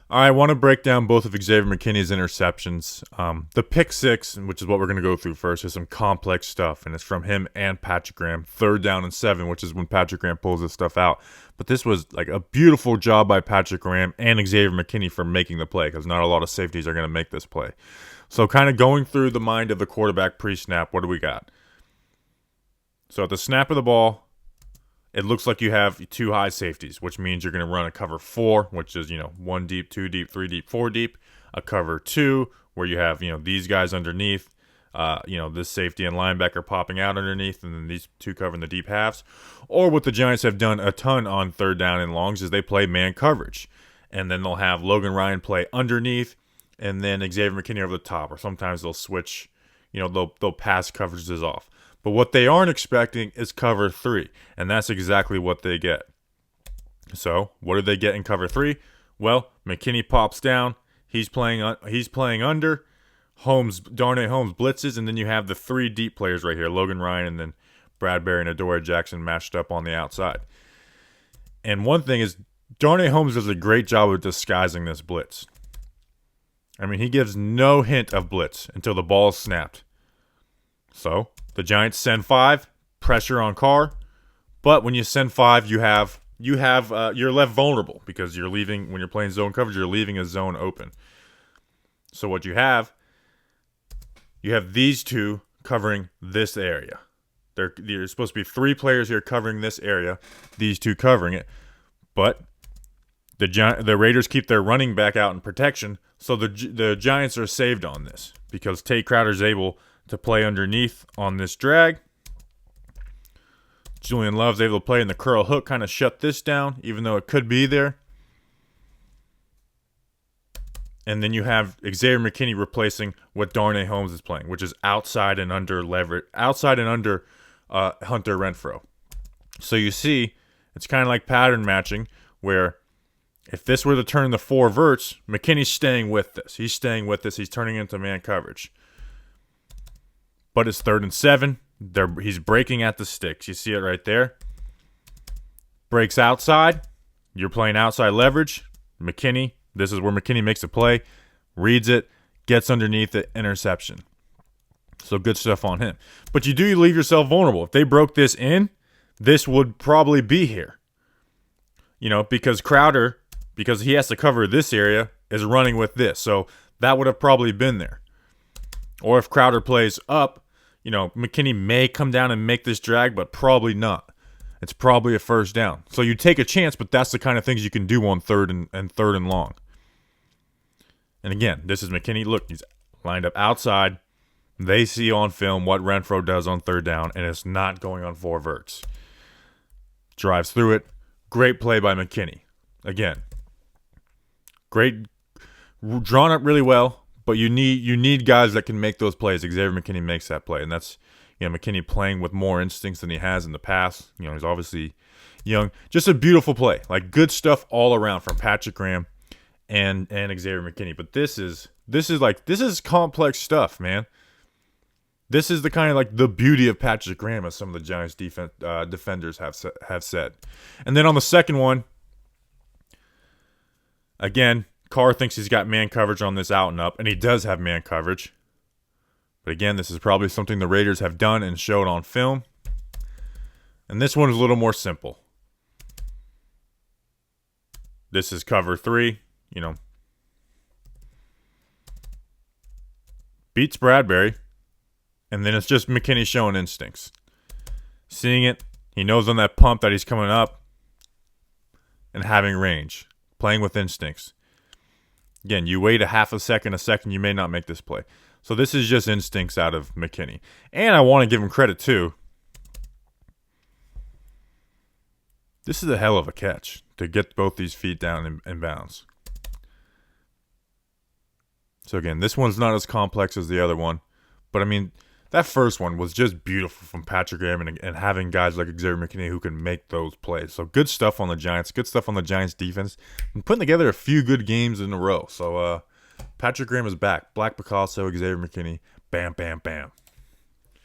I want to break down both of Xavier McKinney's interceptions. The pick six, which is what we're going to go through first, is some complex stuff, and it's from him and Patrick Graham. 3rd down and 7, which is when Patrick Graham pulls this stuff out. But this was like a beautiful job by Patrick Graham and Xavier McKinney for making the play, because not a lot of safeties are going to make this play. So kind of going through the mind of the quarterback pre-snap, what do we got? So at the snap of the ball, it looks like you have 2 high safeties, which means you're going to run a cover 4, which is, 1 deep, 2 deep, 3 deep, 4 deep. A cover 2, where you have, these guys underneath, this safety and linebacker popping out underneath, and then these 2 covering the deep halves. Or what the Giants have done a ton on 3rd down and longs is they play man coverage. And then they'll have Logan Ryan play underneath, and then Xavier McKinney over the top. Or sometimes they'll switch, they'll pass coverages off. But what they aren't expecting is cover 3, and that's exactly what they get. So, what do they get in cover 3? Well, McKinney pops down. He's playing under. Darnay Holmes blitzes, and then you have the 3 deep players right here, Logan Ryan and then Bradbury and Adoree Jackson matched up on the outside. And one thing is, Darnay Holmes does a great job of disguising this blitz. I mean, he gives no hint of blitz until the ball is snapped. So, the Giants send 5, pressure on Carr, but when you send 5, you're left vulnerable because when you're playing zone coverage, you're leaving a zone open. So what you have these 2 covering this area. There's supposed to be 3 players here covering this area, these 2 covering it, but the Raiders keep their running back out in protection, so the Giants are saved on this because Tate Crowder's able to play underneath on this drag. Julian Love's able to play in the curl hook, kind of shut this down, even though it could be there. And then you have Xavier McKinney replacing what Darnay Holmes is playing, which is outside and under Hunter Renfrow. So you see, it's kind of like pattern matching, where if this were to turn the 4 verts, McKinney's staying with this. He's staying with this. He's turning into man coverage. But it's 3rd and 7. He's breaking at the sticks. You see it right there. Breaks outside. You're playing outside leverage. McKinney, this is where McKinney makes a play. Reads it. Gets underneath it. Interception. So good stuff on him. But you do leave yourself vulnerable. If they broke this in, this would probably be here. Because Crowder, because he has to cover this area, is running with this. So that would have probably been there. Or if Crowder plays up, McKinney may come down and make this drag, but probably not. It's probably a 1st down. So you take a chance, but that's the kind of things you can do on 3rd and long. And again, this is McKinney. Look, he's lined up outside. They see on film what Renfrow does on 3rd down, and it's not going on 4 verts. Drives through it. Great play by McKinney. Again, great, drawn up really well. But you need guys that can make those plays. Xavier McKinney makes that play, and that's McKinney playing with more instincts than he has in the past. He's obviously young. Just a beautiful play, like good stuff all around from Patrick Graham and Xavier McKinney. But this is complex stuff, man. This is the kind of like the beauty of Patrick Graham, as some of the Giants defenders have said. And then on the second one, again, Carr thinks he's got man coverage on this out and up, and he does have man coverage. But again, this is probably something the Raiders have done and showed on film. And this one is a little more simple. This is cover 3, beats Bradbury, and then it's just McKinney showing instincts. Seeing it, he knows on that pump that he's coming up, and having range, playing with instincts. Again, you wait a half a second, you may not make this play. So this is just instincts out of McKinney. And I want to give him credit, too. This is a hell of a catch to get both these feet down in bounds. So again, this one's not as complex as the other one. But I mean, that first one was just beautiful from Patrick Graham and having guys like Xavier McKinney who can make those plays. So good stuff on the Giants. Good stuff on the Giants defense. And putting together a few good games in a row. So Patrick Graham is back. Black Picasso, Xavier McKinney. Bam, bam, bam.